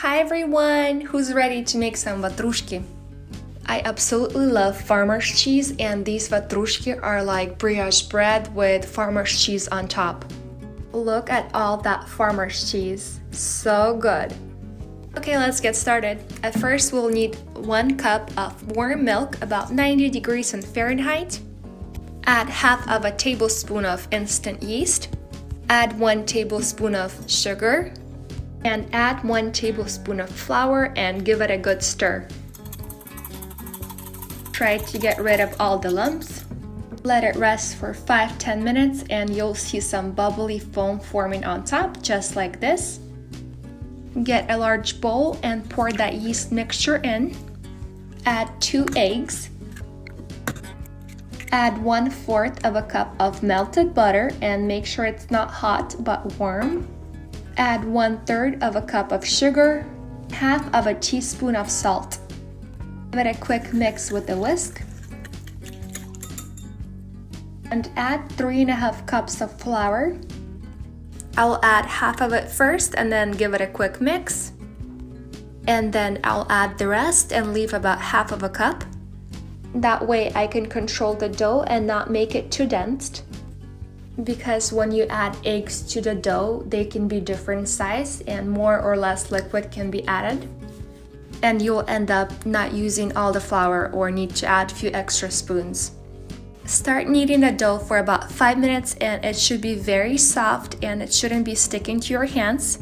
Hi everyone! Who's ready to make some Vatrushki? I absolutely love farmer's cheese, and these Vatrushki are like brioche bread with farmer's cheese on top. Look at all that farmer's cheese. So good! Okay, let's get started. At first, we'll need 1 cup of warm milk, about 90 degrees in Fahrenheit. Add half of a tablespoon of instant yeast. Add 1 tablespoon of sugar. And add 1 tablespoon of flour and give it a good stir. Try to get rid of all the lumps. Let it rest for 5-10 minutes and you'll see some bubbly foam forming on top, just like this. Get a large bowl and pour that yeast mixture in. Add 2 eggs. Add 1/4 of a cup of melted butter and make sure it's not hot but warm. Add 1/3 of a cup of sugar, half of a teaspoon of salt. Give it a quick mix with a whisk. And add 3½ cups of flour. I'll add half of it first and then give it a quick mix. And then I'll add the rest and leave about half of a cup. That way I can control the dough and not make it too dense. Because when you add eggs to the dough, they can be different size and more or less liquid can be added. And you'll end up not using all the flour or need to add a few extra spoons. Start kneading the dough for about 5 minutes and it should be very soft and it shouldn't be sticking to your hands.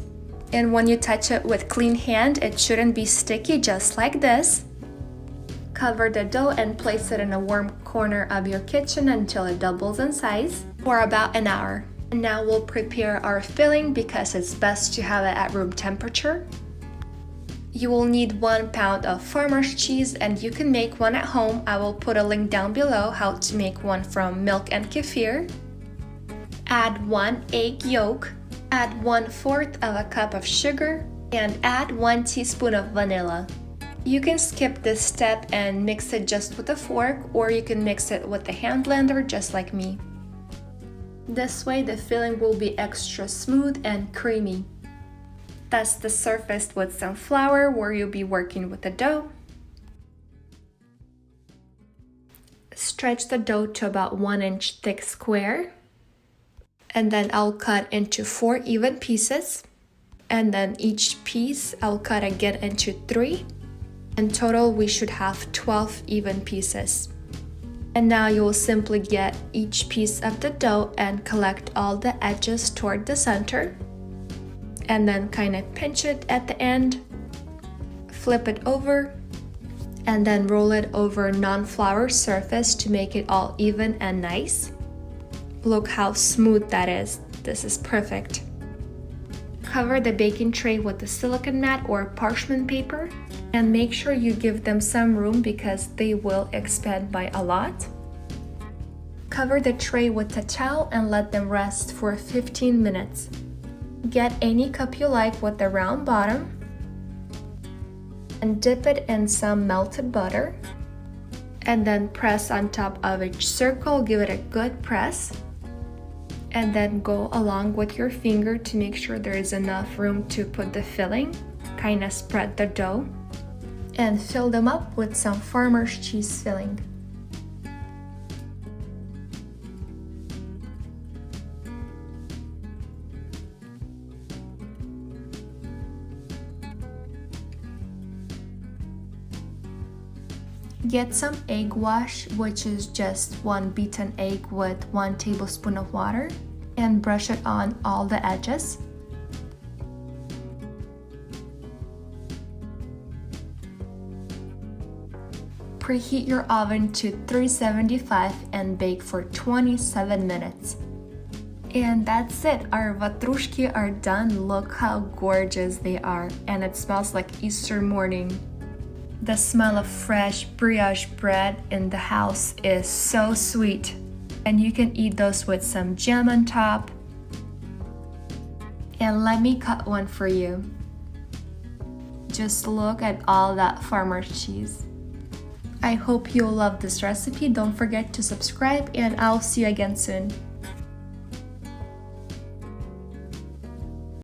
And when you touch it with clean hand, it shouldn't be sticky, just like this. Cover the dough and place it in a warm corner of your kitchen until it doubles in size for about an hour. And now we'll prepare our filling because it's best to have it at room temperature. You will need 1 pound of farmer's cheese and you can make one at home. I will put a link down below how to make one from milk and kefir. Add 1 egg yolk. Add 1/4 of a cup of sugar and add 1 teaspoon of vanilla. You can skip this step and mix it just with a fork, or you can mix it with a hand blender just like me. This way the filling will be extra smooth and creamy. Dust the surface with some flour where you'll be working with the dough. Stretch the dough to about 1 inch thick square. And then I'll cut into 4 even pieces. And then each piece I'll cut again into 3. In total, we should have 12 even pieces. And now you'll simply get each piece of the dough and collect all the edges toward the center. And then kind of pinch it at the end. Flip it over. And then roll it over non-flour surface to make it all even and nice. Look how smooth that is. This is perfect. Cover the baking tray with a silicone mat or parchment paper. And make sure you give them some room because they will expand by a lot. Cover the tray with a towel and let them rest for 15 minutes. Get any cup you like with a round bottom. And dip it in some melted butter. And then press on top of each circle, give it a good press. And then go along with your finger to make sure there is enough room to put the filling. Kind of spread the dough. And fill them up with some farmer's cheese filling. Get some egg wash, which is just 1 beaten egg with 1 tablespoon of water, and brush it on all the edges. Preheat your oven to 375 and bake for 27 minutes. And that's it, our Vatrushki are done. Look how gorgeous they are, and it smells like Easter morning. The smell of fresh brioche bread in the house is so sweet. And you can eat those with some jam on top. And let me cut one for you. Just look at all that farmer's cheese. I hope you'll love this recipe. Don't forget to subscribe and I'll see you again soon.